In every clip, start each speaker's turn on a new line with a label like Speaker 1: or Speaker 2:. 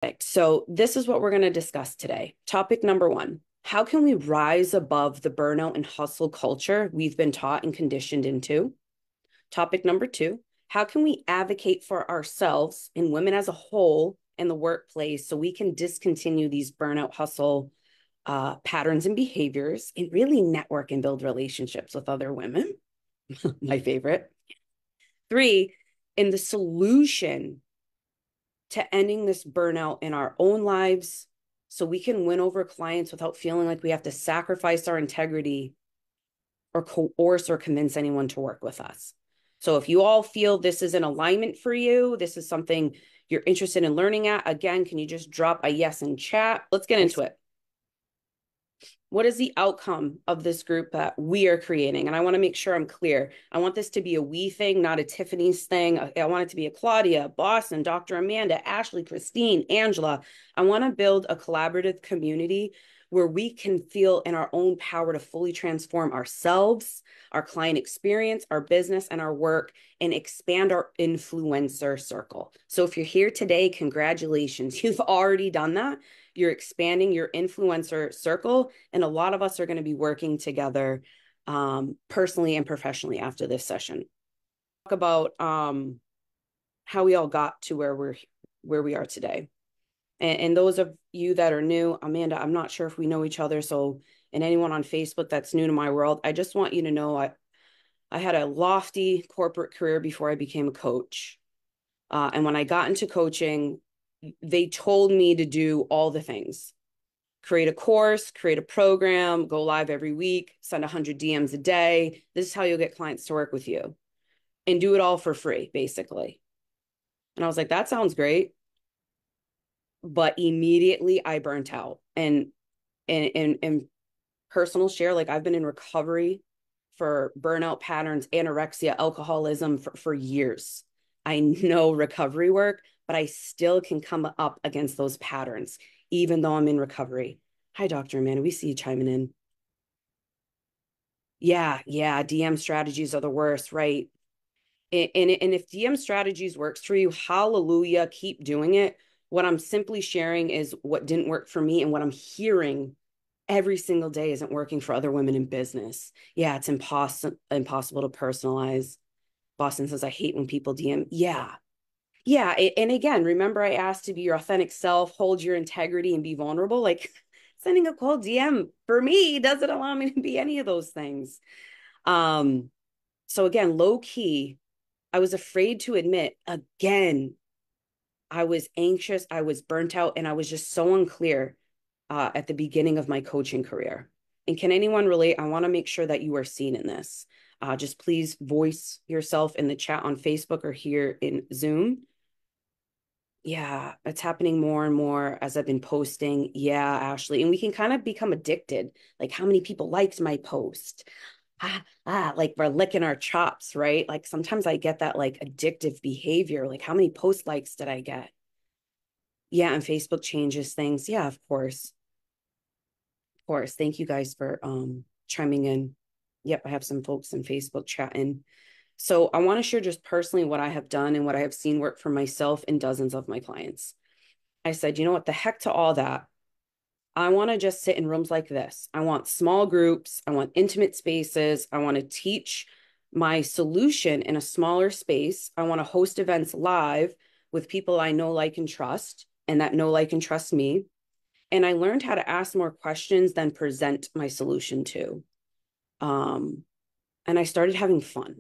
Speaker 1: Perfect. So this is what we're going to discuss today. Topic number one, how can we rise above the burnout and hustle culture we've been taught and conditioned into? Topic number two, how can we advocate for ourselves and women as a whole in the workplace so we can discontinue these burnout hustle patterns and behaviors and really network and build relationships with other women? My favorite. Three, in the solution to ending this burnout in our own lives so we can win over clients without feeling like we have to sacrifice our integrity or coerce or convince anyone to work with us. So if you all feel this is an alignment for you, this is something you're interested in learning at, again, can you just drop a yes in chat? Let's get into it. What is the outcome of this group that we are creating? And I want to make sure I'm clear. I want this to be a we thing, not a Tiffany's thing. I want it to be a Claudia, Boston, Dr. Amanda, Ashley, Christine, Angela. I want to build a collaborative community where we can feel in our own power to fully transform ourselves, our client experience, our business, and our work, and expand our influencer circle. So if you're here today, congratulations. You've already done that. You're expanding your influencer circle, and a lot of us are going to be working together personally and professionally after this session. Talk about how we all got to where we are today. And those of you that are new, Amanda, I'm not sure if we know each other. So, and anyone on Facebook that's new to my world, I just want you to know I had a lofty corporate career before I became a coach. And when I got into coaching, they told me to do all the things: create a course, create a program, go live every week, send 100 DMs a day. This is how you'll get clients to work with you, and do it all for free, basically. And I was like, that sounds great. But immediately I burnt out. And personal share, like I've been in recovery for burnout patterns, anorexia, alcoholism for years. I know recovery work, but I still can come up against those patterns, even though I'm in recovery. Hi, Dr. Amanda. We see you chiming in. Yeah. DM strategies are the worst, right? And if DM strategies works for you, hallelujah, keep doing it. What I'm simply sharing is what didn't work for me, and what I'm hearing every single day isn't working for other women in business. Yeah, it's impossible to personalize. Boston says, I hate when people DM. Yeah. And again, remember I asked to be your authentic self, hold your integrity, and be vulnerable. Like sending a cold DM for me doesn't allow me to be any of those things. Um, so again, low key, I was afraid to admit again, I was anxious, I was burnt out, and I was just so unclear at the beginning of my coaching career. And can anyone relate? I want to make sure that you are seen in this. Just please voice yourself in the chat on Facebook or here in Zoom. Yeah, it's happening more and more as I've been posting. Yeah, Ashley. And we can kind of become addicted. Like, how many people liked my post? Like we're licking our chops, right? Like sometimes I get that like addictive behavior. Like, how many post likes did I get? Yeah, and Facebook changes things. Yeah, of course. Of course. Thank you guys for chiming in. Yep, I have some folks in Facebook chatting. So I want to share just personally what I have done and what I have seen work for myself and dozens of my clients. I said, you know what, the heck to all that. I want to just sit in rooms like this. I want small groups. I want intimate spaces. I want to teach my solution in a smaller space. I want to host events live with people I know, like, and trust, and that know, like, and trust me. And I learned how to ask more questions than present my solution to. Um, and I started having fun.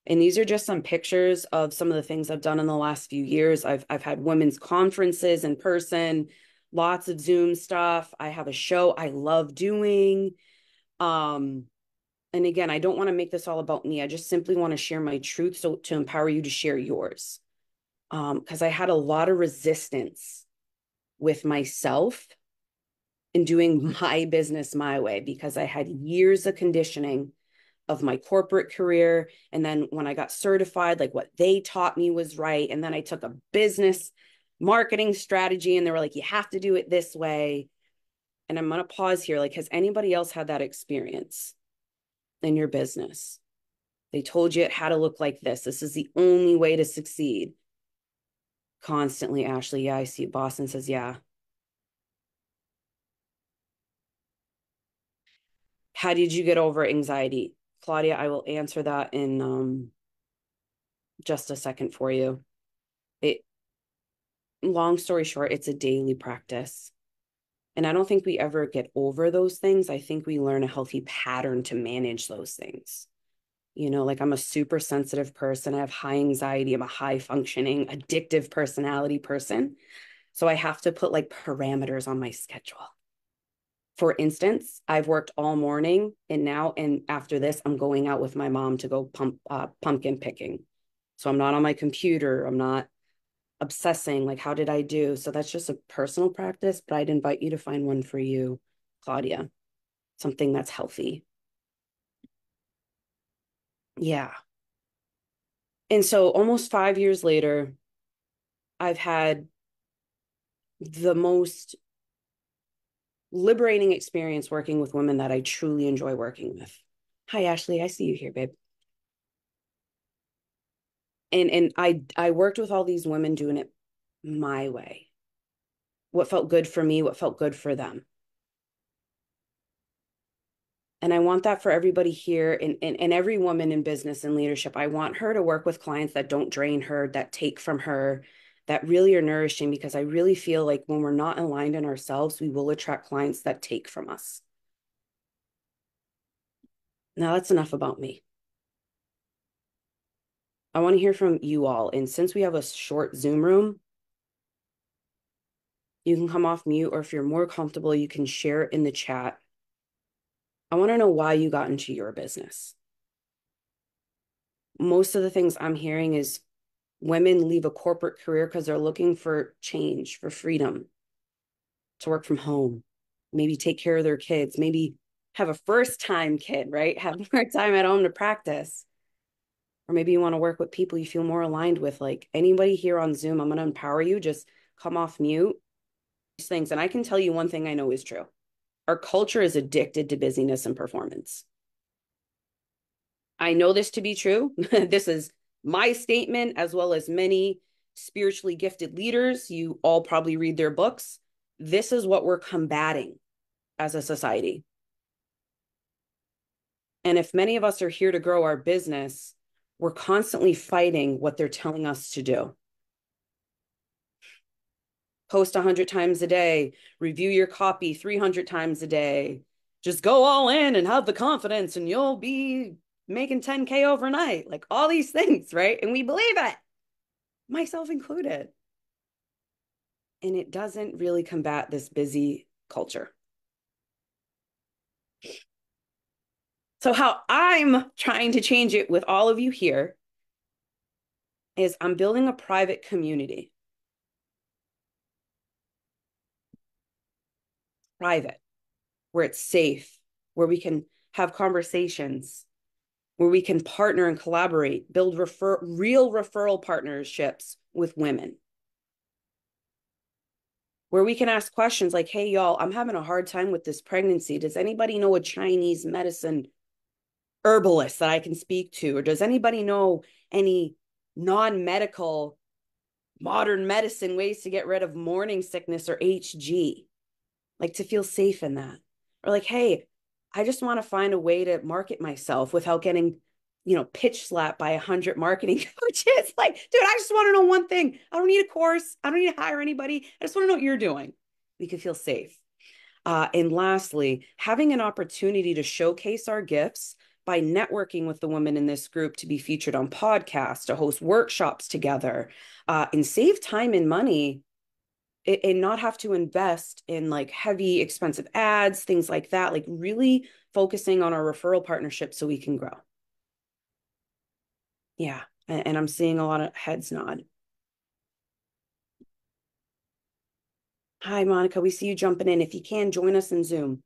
Speaker 1: And these are just some pictures of some of the things I've done in the last few years. I've had women's conferences in person, lots of Zoom stuff. I have a show I love doing. Um, and again, I don't want to make this all about me. I just simply want to share my truth so to empower you to share yours. Because I had a lot of resistance with myself in doing my business my way because I had years of conditioning of my corporate career. And then when I got certified, like what they taught me was right. And then I took a business marketing strategy and they were like, you have to do it this way. And I'm going to pause here. Like, has anybody else had that experience in your business? They told you it had to look like this. This is the only way to succeed. Constantly, Ashley. Yeah, I see. Boston says, yeah. How did you get over anxiety? Claudia, I will answer that in just a second for you. It long story short, it's a daily practice. And I don't think we ever get over those things. I think we learn a healthy pattern to manage those things. Like I'm a super sensitive person. I have high anxiety. I'm a high functioning, addictive personality person. So I have to put like parameters on my schedule. For instance, I've worked all morning and after this, I'm going out with my mom to go pumpkin picking. So I'm not on my computer. I'm not obsessing like, how did I do? So that's just a personal practice, but I'd invite you to find one for you, Claudia, something that's healthy. Yeah. And so almost 5 years later, I've had the most liberating experience working with women that I truly enjoy working with. Hi, Ashley. I see you here, babe. And I worked with all these women doing it my way. What felt good for me, what felt good for them. And I want that for everybody here and every woman in business and leadership. I want her to work with clients that don't drain her, that take from her, that really are nourishing, because I really feel like when we're not aligned in ourselves, we will attract clients that take from us. Now that's enough about me. I want to hear from you all. And since we have a short Zoom room, you can come off mute, or if you're more comfortable, you can share it in the chat. I want to know why you got into your business. Most of the things I'm hearing is women leave a corporate career because they're looking for change, for freedom, to work from home, maybe take care of their kids, maybe have a first time kid, right? Have more time at home to practice. Or maybe you want to work with people you feel more aligned with. Like anybody here on Zoom, I'm going to empower you. Just come off mute. These things. And I can tell you one thing I know is true. Our culture is addicted to busyness and performance. I know this to be true. This is my statement, as well as many spiritually gifted leaders. You all probably read their books. This is what we're combating as a society. And if many of us are here to grow our business, we're constantly fighting what they're telling us to do. Post 100 times a day, review your copy 300 times a day. Just go all in and have the confidence, and you'll be making 10K overnight. Like all these things, right? And we believe it, myself included. And it doesn't really combat this busy culture. So, how I'm trying to change it with all of you here is I'm building a private community. Private, where it's safe, where we can have conversations, where we can partner and collaborate, build real referral partnerships with women, where we can ask questions like, hey, y'all, I'm having a hard time with this pregnancy. Does anybody know a Chinese medicine herbalist that I can speak to? Or does anybody know any non-medical modern medicine ways to get rid of morning sickness or HG? Like to feel safe in that. Or like, hey, I just want to find a way to market myself without getting, pitch slapped by 100 marketing coaches. Like, dude, I just want to know one thing. I don't need a course. I don't need to hire anybody. I just want to know what you're doing. We can feel safe. And lastly, having an opportunity to showcase our gifts by networking with the women in this group, to be featured on podcasts, to host workshops together, and save time and money, and not have to invest in like heavy, expensive ads, things like that, like really focusing on our referral partnership so we can grow. Yeah. And I'm seeing a lot of heads nod. Hi, Monica. We see you jumping in. If you can, join us in Zoom.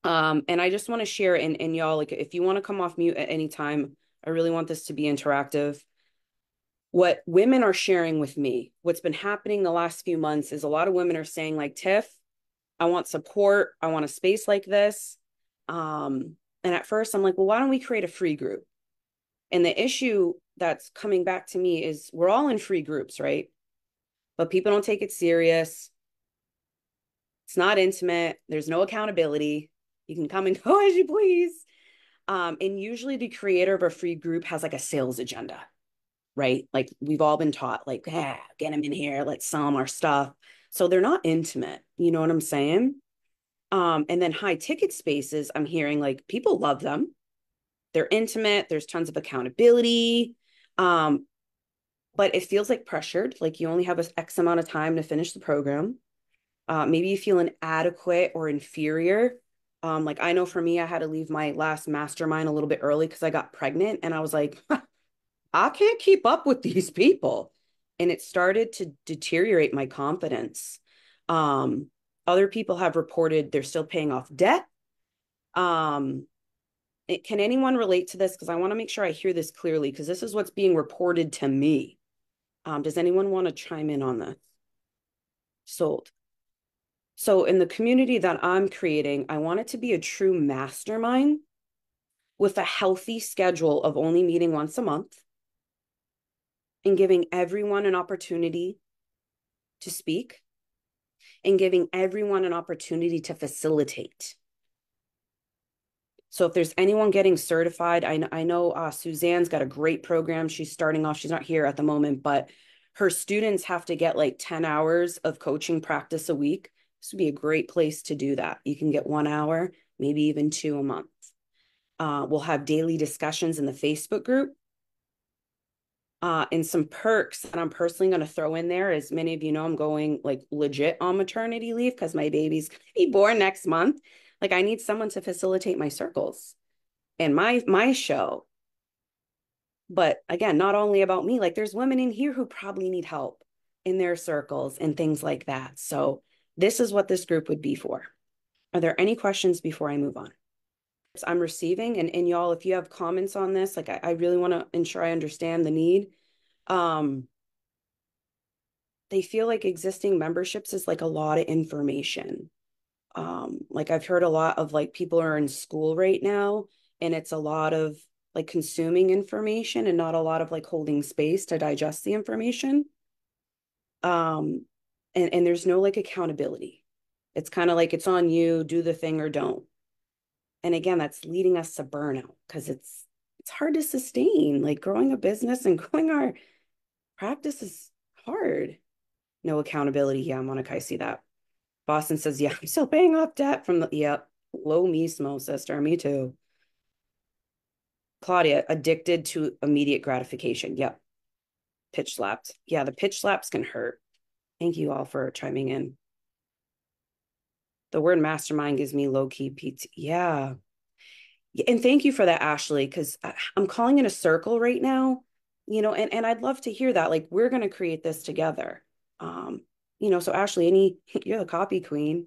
Speaker 1: And I just want to share, and y'all, like, if you want to come off mute at any time, I really want this to be interactive. What women are sharing with me, what's been happening the last few months is a lot of women are saying, like, Tiff, I want support. I want a space like this. And at first, I'm like, well, why don't we create a free group? And the issue that's coming back to me is we're all in free groups, right? But people don't take it serious. It's not intimate. There's no accountability. You can come and go as you please. And usually the creator of a free group has like a sales agenda, right? Like we've all been taught, like, ah, get them in here, let's sell them our stuff. So they're not intimate. You know what I'm saying? And then high ticket spaces, I'm hearing like people love them. They're intimate. There's tons of accountability. Um, but it feels like pressured. Like you only have a X amount of time to finish the program. Maybe you feel inadequate or inferior. Like I know for me, I had to leave my last mastermind a little bit early because I got pregnant and I was like, I can't keep up with these people. And it started to deteriorate my confidence. Um, Other people have reported they're still paying off debt. Um, can anyone relate to this? Because I want to make sure I hear this clearly because this is what's being reported to me. Does anyone want to chime in on this? Sold. So in the community that I'm creating, I want it to be a true mastermind with a healthy schedule of only meeting once a month and giving everyone an opportunity to speak and giving everyone an opportunity to facilitate. So if there's anyone getting certified, I know Suzanne's got a great program. She's starting off. She's not here at the moment, but her students have to get like 10 hours of coaching practice a week. This would be a great place to do that. You can get 1 hour, maybe even two a month. We'll have daily discussions in the Facebook group. And some perks that I'm personally going to throw in there, as many of you know, I'm going like legit on maternity leave because my baby's going to be born next month. Like I need someone to facilitate my circles and my show. But again, not only about me, like there's women in here who probably need help in their circles and things like that. So this is what this group would be for. Are there any questions before I move on? I'm receiving and y'all, if you have comments on this, like I really want to ensure I understand the need. Um, they feel like existing memberships is like a lot of information. Like I've heard a lot of like people are in school right now and it's a lot of like consuming information and not a lot of like holding space to digest the information. Um, and there's no like accountability. It's kind of like it's on you, do the thing or don't. And again, that's leading us to burnout because it's hard to sustain. Like growing a business and growing our practice is hard. No accountability. Yeah, Monica, I see that. Boston says, yeah, I'm still paying off debt from the, yep, low mismo, sister. Me too. Claudia, addicted to immediate gratification. Yep. Pitch slapped. Yeah, the pitch slaps can hurt. Thank you all for chiming in. The word mastermind gives me low key PT. Yeah. And thank you for that, Ashley, because I'm calling it a circle right now, you know, and I'd love to hear that. Like, we're going to create this together. Um, so Ashley, you're the copy queen.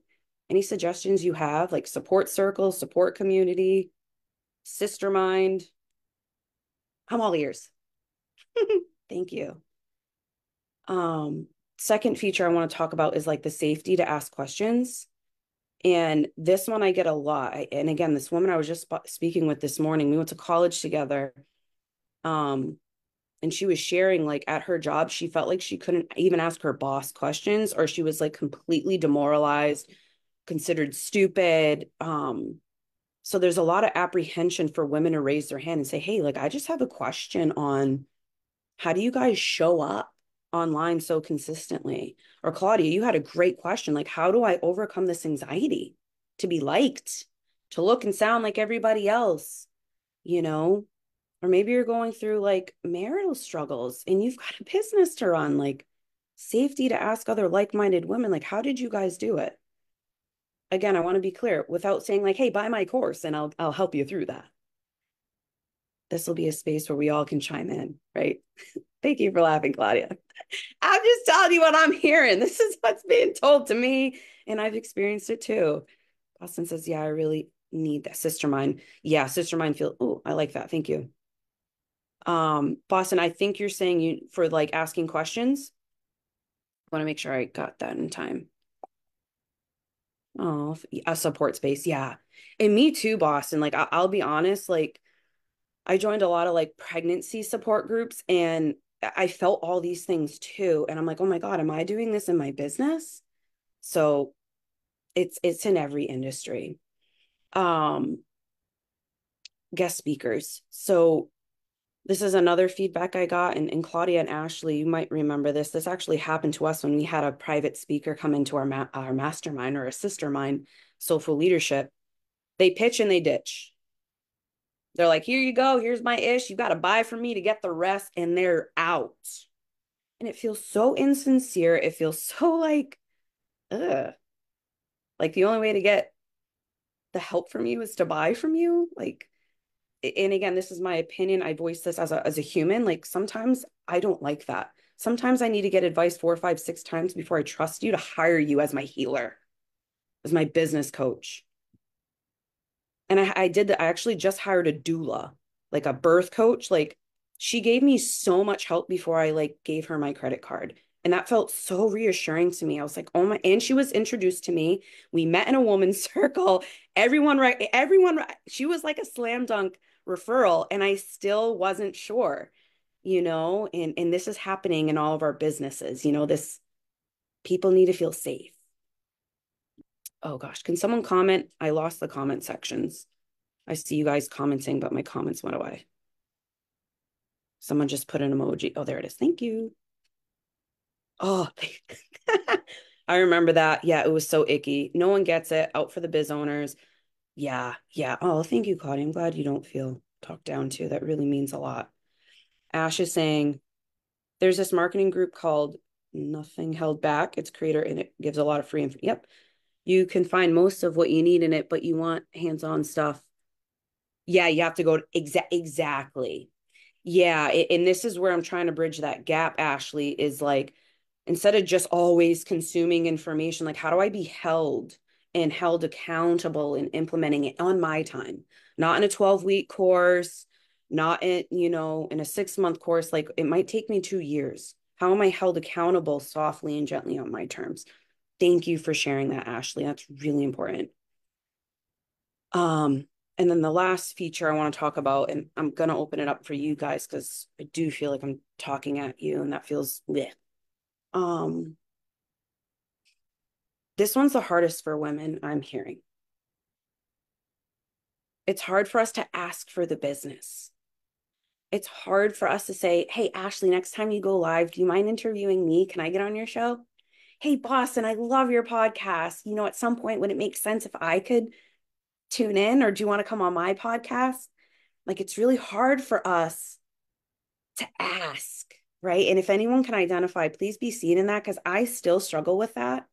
Speaker 1: Any suggestions you have, like support circle, support community, sister mind? I'm all ears. Thank you. Um, Second feature I want to talk about is like the safety to ask questions. And this one I get a lot. And again, this woman I was just speaking with this morning, we went to college together. Um, and she was sharing like at her job, she felt like she couldn't even ask her boss questions, or she was like completely demoralized, considered stupid. So there's a lot of apprehension for women to raise their hand and say, hey, like, I just have a question on how do you guys show up online so consistently? Or Claudia, you had a great question. Like, how do I overcome this anxiety to be liked, to look and sound like everybody else, you know? Or maybe you're going through like marital struggles and you've got a business to run, like safety to ask other like-minded women, like, how did you guys do it? Again, I want to be clear without saying like, hey, buy my course and I'll help you through that. This will be a space where we all can chime in, right? Thank you for laughing, Claudia. I'm just telling you what I'm hearing. This is what's being told to me, and I've experienced it too. Boston says, yeah, I really need that. Sister Mind. Yeah, Sister Mind feel, oh, I like that. Thank you. Boston, I think you're saying you for like asking questions. I want to make sure I got that in time. Oh, a support space. Yeah. And me too, Boston. Like, I'll be honest, like, I joined a lot of like pregnancy support groups, and I felt all these things too. And I'm like, oh my God, am I doing this in my business? So it's in every industry. Um, Guest speakers. So this is another feedback I got. And Claudia and Ashley, you might remember this. This actually happened to us when we had a private speaker come into our mastermind, or a sister mind, Soulful Leadership. They pitch and they ditch. They're like, here you go. Here's my ish. You got to buy from me to get the rest. And they're out. And it feels so insincere. It feels so like, ugh. Like the only way to get the help from you is to buy from you. Like, and again, this is my opinion. I voice this as a human. Like sometimes I don't like that. Sometimes I need to get advice 4, 5, 6 times before I trust you to hire you as my healer, as my business coach. And I did that. I actually just hired a doula, like a birth coach. Like she gave me so much help before I like gave her my credit card. And that felt so reassuring to me. I was like, oh my, and she was introduced to me. We met in a woman's circle. Everyone, she was like a slam dunk referral. And I still wasn't sure, and this is happening in all of our businesses. This people need to feel safe. Oh gosh, can someone comment? I lost the comment sections. I see you guys commenting, but my comments went away. Someone just put an emoji. Oh, there it is. Thank you. Oh, I remember that. Yeah, it was so icky. No one gets it. Out for the biz owners. Yeah, yeah. Oh, thank you, Claudia. I'm glad you don't feel talked down to. That really means a lot. Ash is saying there's this marketing group called Nothing Held Back. It's creator and it gives a lot of free info. Yep. You can find most of what you need in it, but you want hands-on stuff. Yeah, you have to go to exactly. Yeah, and this is where I'm trying to bridge that gap, Ashley, is like instead of just always consuming information, like how do I be held and held accountable in implementing it on my time, not in a 12-week course, not in a 6-month course. Like it might take me 2 years. How am I held accountable softly and gently on my terms? Thank you for sharing that, Ashley. That's really important. Um, and then the last feature I want to talk about, and I'm gonna open it up for you guys because I do feel like I'm talking at you, and that feels bleh. Um, this one's the hardest for women, I'm hearing. It's hard for us to ask for the business. It's hard for us to say, hey, Ashley, next time you go live, do you mind interviewing me? Can I get on your show? Hey, Boston, I love your podcast. At some point, would it make sense if I could tune in, or do you want to come on my podcast? Like, it's really hard for us to ask, right? And if anyone can identify, please be seen in that, because I still struggle with that.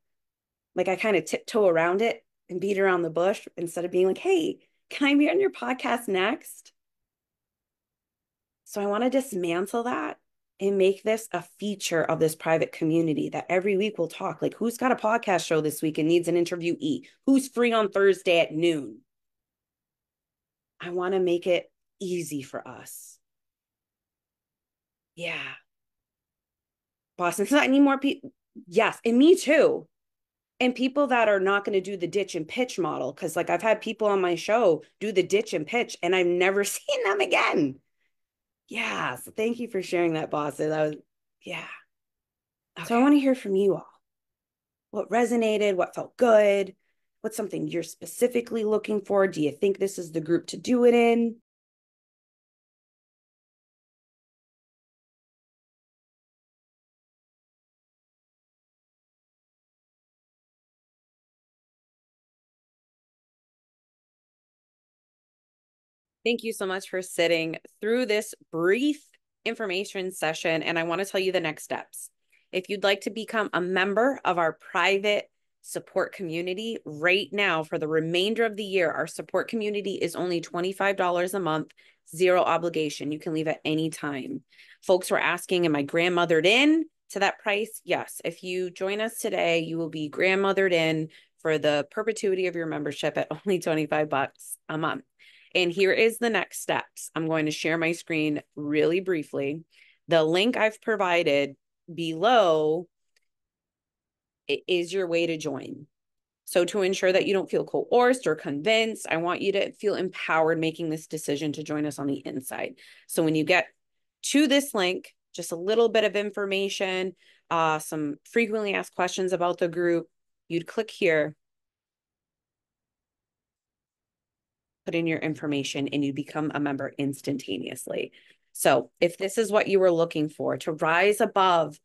Speaker 1: Like, I kind of tiptoe around it and beat around the bush instead of being like, hey, can I be on your podcast next? So I want to dismantle that and make this a feature of this private community that every week we'll talk. Like, who's got a podcast show this week and needs an interviewee? Who's free on Thursday at noon? I want to make it easy for us. Yeah. Boston, so I need more people. Yes. And me too. And people that are not going to do the ditch and pitch model. Cause like I've had people on my show do the ditch and pitch and I've never seen them again. Yeah. So thank you for sharing that, Boston. That was, yeah. Okay. So I want to hear from you all. What resonated? What felt good? What's something you're specifically looking for? Do you think this is the group to do it in? Thank you so much for sitting through this brief information session. And I want to tell you the next steps. If you'd like to become a member of our private support community right now for the remainder of the year, our support community is only $25 a month, zero obligation. You can leave at any time. Folks were asking, am I grandmothered in to that price? Yes. If you join us today, you will be grandmothered in for the perpetuity of your membership at only $25 a month. And here is the next steps. I'm going to share my screen really briefly. The link I've provided below is your way to join. So to ensure that you don't feel coerced or convinced, I want you to feel empowered making this decision to join us on the inside. So when you get to this link, just a little bit of information, some frequently asked questions about the group, you'd click here, put in your information, and you become a member instantaneously. So if this is what you were looking for, to rise above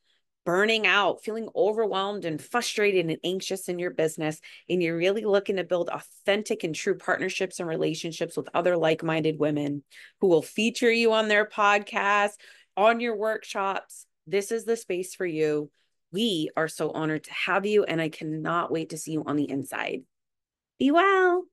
Speaker 1: burning out, feeling overwhelmed and frustrated and anxious in your business, and you're really looking to build authentic and true partnerships and relationships with other like-minded women who will feature you on their podcast, on your workshops, this is the space for you. We are so honored to have you, and I cannot wait to see you on the inside. Be well.